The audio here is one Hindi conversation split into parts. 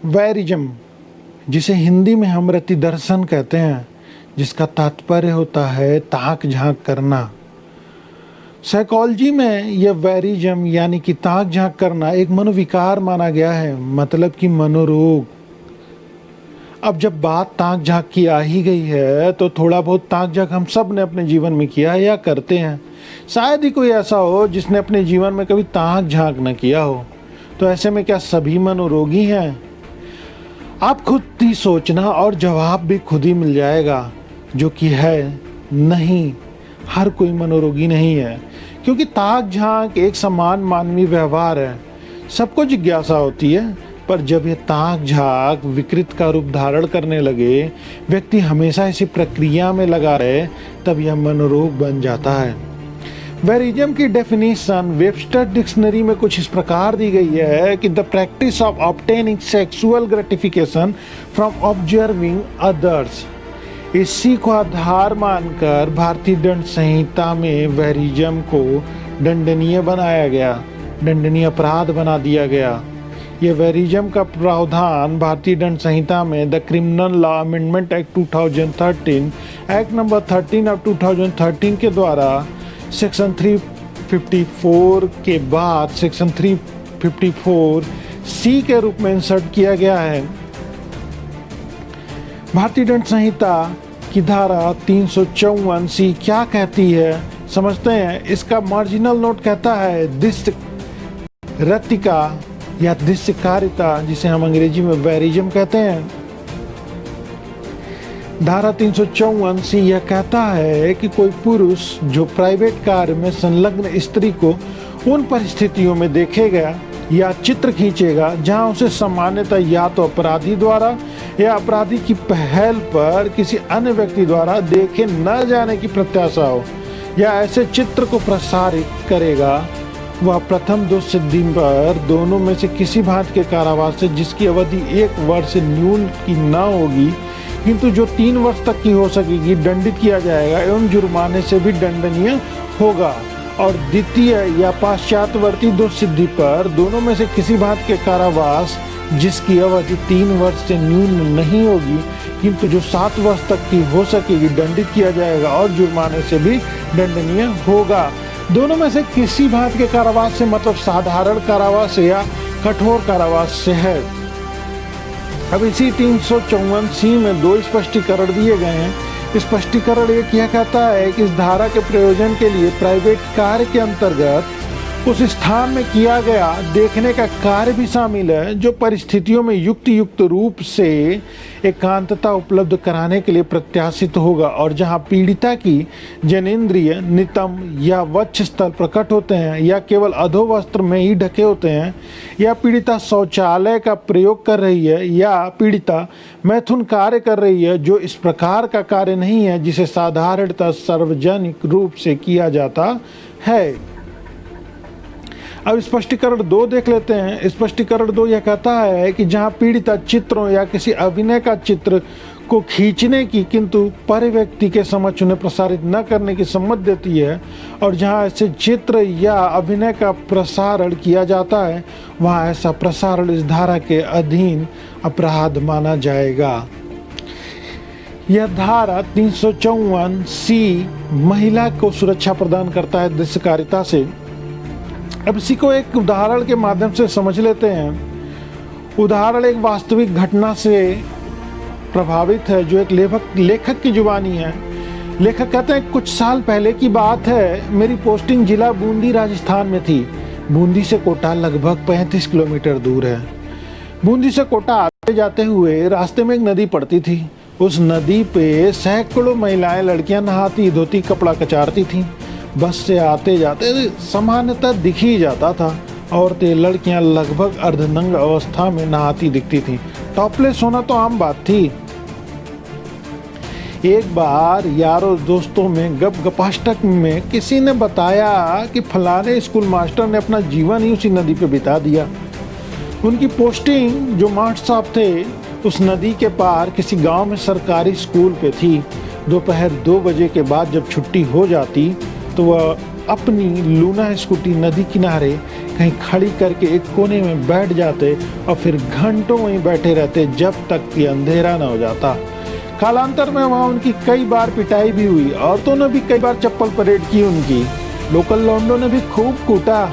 वैरिज्म, जिसे हिंदी में हम रति दर्शन कहते हैं, जिसका तात्पर्य होता है ताक झांक करना। साइकोलॉजी में यह वैरिज्म यानी कि ताक झांक करना एक मनोविकार माना गया है, मतलब कि मनोरोग। अब जब बात ताक झांक की आ ही गई है तो थोड़ा बहुत ताक झांक हम सब ने अपने जीवन में किया है या करते हैं। शायद ही कोई ऐसा हो जिसने अपने जीवन में कभी ताक झांक न किया हो। तो ऐसे में क्या सभी मनोरोगी हैं? आप खुद ही सोचना और जवाब भी खुद ही मिल जाएगा, जो कि है नहीं, हर कोई मनोरोगी नहीं है। क्योंकि ताक झांक एक समान मानवीय व्यवहार है। सबको जिज्ञासा होती है, पर जब यह ताक झांक विकृत का रूप धारण करने लगे, व्यक्ति हमेशा इसी प्रक्रिया में लगा रहे, तब यह मनोरोग बन जाता है। वैरिज्म की डेफिनेशन वेबस्टर डिक्शनरी में कुछ इस प्रकार दी गई है कि the practice of obtaining sexual gratification from observing others. इसी को आधार मानकर भारतीय दंड संहिता में वैरिज्म को दंडनीय बनाया गया, दंडनीय अपराध बना दिया गया। यह वैरिज्म का प्रावधान भारतीय दंड संहिता में the criminal law amendment act 2013, act number 13 of 2013 के द्वारा सेक्शन 354 के बाद सेक्शन 354 सी के रूप में इंसर्ट किया गया है। भारतीय दंड संहिता की धारा 354 सी क्या कहती है, समझते हैं। इसका मार्जिनल नोट कहता है दृश्य रतिका या दृश्यकारिता, जिसे हम अंग्रेजी में वैरिज्म कहते हैं। धारा 354 सी यह कहता है कि कोई पुरुष जो प्राइवेट कार्य में संलग्न स्त्री को उन परिस्थितियों में देखेगा या चित्र खींचेगा जहां उसे सामान्यतः या तो अपराधी द्वारा या अपराधी की पहल पर किसी अन्य व्यक्ति द्वारा देखे न जाने की प्रत्याशा हो, या ऐसे चित्र को प्रसारित करेगा, वह प्रथम दो सिद्धि पर दोनों में से किसी भांति के कारावास से, जिसकी अवधि 1 वर्ष से न्यून की न होगी किंतु जो 3 वर्ष तक की हो सकेगी, दंडित किया जाएगा एवं जुर्माने से भी दंडनीय होगा। और द्वितीय या पाश्चात्यवर्ती दो सिद्धि पर दोनों में से किसी भांति के कारावास जिसकी अवधि 3 वर्ष से न्यून नहीं होगी किंतु जो 7 वर्ष तक की हो सकेगी, दंडित किया जाएगा और जुर्माने से भी दंडनीय होगा। दोनों में से किसी भांति के कारावास से मतलब साधारण कारावास या कठोर कारावास से है। अब इसी 354 सी में 2 स्पष्टीकरण दिए गए हैं। स्पष्टीकरण एक यह कहता है कि इस धारा के प्रयोजन के लिए प्राइवेट कार्य के अंतर्गत उस स्थान में किया गया देखने का कार्य भी शामिल है जो परिस्थितियों में युक्त रूप से एकांतता उपलब्ध कराने के लिए प्रत्याशित होगा, और जहां पीड़िता की जनेंद्रिय नितंब या वक्ष स्थल प्रकट होते हैं या केवल अधोवस्त्र में ही ढके होते हैं, या पीड़िता शौचालय का प्रयोग कर रही है, या पीड़िता मैथुन कार्य कर रही है, जो इस प्रकार का कार्य नहीं है जिसे साधारणतः सार्वजनिक रूप से किया जाता है। अब स्पष्टीकरण 2 देख लेते हैं। स्पष्टीकरण 2 यह कहता है कि जहां पीड़िता चित्रों या किसी अभिनय का चित्र को खींचने की किंतु पर व्यक्ति के समक्ष उन्हें प्रसारित न करने की सम्मति देती है, और जहां ऐसे चित्र या अभिनय का प्रसारण किया जाता है, वहां ऐसा प्रसारण इस धारा के अधीन अपराध माना जाएगा। यह धारा 354 सी महिला को सुरक्षा प्रदान करता है दृश्यकारिता से। अब इसी को एक उदाहरण के माध्यम से समझ लेते हैं। उदाहरण एक वास्तविक घटना से प्रभावित है जो एक लेखक की जुबानी है। लेखक कहते हैं, कुछ साल पहले की बात है, मेरी पोस्टिंग जिला बूंदी राजस्थान में थी। बूंदी से कोटा लगभग 35 किलोमीटर दूर है। बूंदी से कोटा आते जाते हुए रास्ते में एक नदी पड़ती थी। उस नदी पे सैकड़ों महिलाएं लड़कियां नहाती धोती कपड़ा कचारती थीं। बस से आते जाते सामान्यतः दिख ही जाता था। औरतें लड़कियां लगभग अर्धनंग अवस्था में नहाती दिखती थीं। टॉपलेस होना तो आम बात थी। एक बार यारों दोस्तों में गपाष्टक में किसी ने बताया कि फलाने स्कूल मास्टर ने अपना जीवन ही उसी नदी पे बिता दिया। उनकी पोस्टिंग जो मास्टर साहब थे उस नदी के पार किसी गांव में सरकारी स्कूल पे थी। दोपहर 2 बजे के बाद जब छुट्टी हो जाती तो वह अपनी लूना स्कूटी नदी किनारे कहीं खड़ी करके एक कोने में बैठ जाते और फिर घंटों वहीं बैठे रहते जब तक कि अंधेरा न हो जाता। कालांतर में वहाँ उनकी कई बार पिटाई भी हुई, औरतों ने भी कई बार चप्पल परेड की उनकी, लोकल लौंडों ने भी खूब कूटा,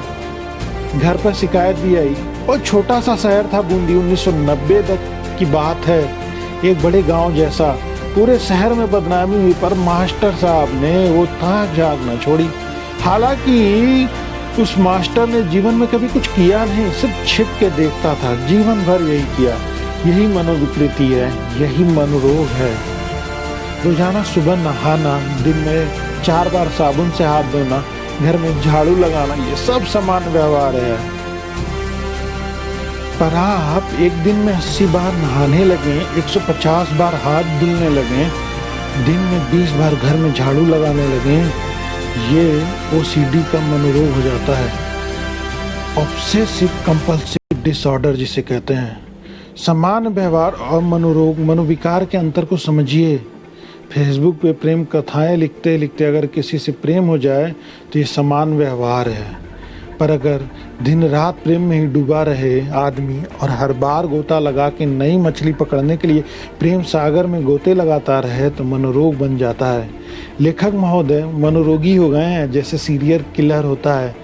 घर पर शिकायत भी आई। और छोटा सा शहर था बूंदी, 1990 तक की बात है, एक बड़े गांव जैसा। पूरे शहर में बदनामी हुई पर मास्टर साहब ने वो ताक झांक न छोड़ी। हालांकि उस मास्टर ने जीवन में कभी कुछ किया नहीं, सिर्फ छिप के देखता था, जीवन भर यही किया। यही मनोविकृति है, यही मनोरोग है। रोजाना सुबह नहाना, दिन में 4 बार साबुन से हाथ धोना, घर में झाड़ू लगाना, ये सब सामान्य व्यवहार है। पर आप एक दिन में 80 बार नहाने लगे, 150 बार हाथ धुलने लगे, दिन में 20 बार घर में झाड़ू लगाने लगे, ये OCD का मनोरोग हो जाता है। ऑब्सेसिव कंपल्सिव डिसऑर्डर जिसे कहते हैं। सामान्य व्यवहार और मनोरोग, मनोविकार के अंतर को समझिए। फेसबुक पे प्रेम कथाएं लिखते लिखते अगर किसी से प्रेम हो जाए तो ये सामान्य व्यवहार है। पर अगर दिन रात प्रेम में ही डूबा रहे आदमी और हर बार गोता लगा के नई मछली पकड़ने के लिए प्रेम सागर में गोते लगाता रहे तो मनोरोग बन जाता है। लेखक महोदय मनोरोगी हो गए हैं, जैसे सीरियल किलर होता है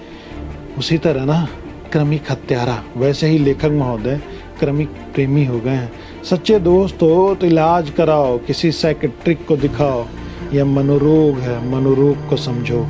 उसी तरह ना क्रमिक हत्यारा, वैसे ही लेखक महोदय क्रमिक प्रेमी हो गए हैं। सच्चे दोस्त हो तो इलाज कराओ, किसी साइकेट्रिक को दिखाओ। यह मनोरोग है, मनोरोग को समझो।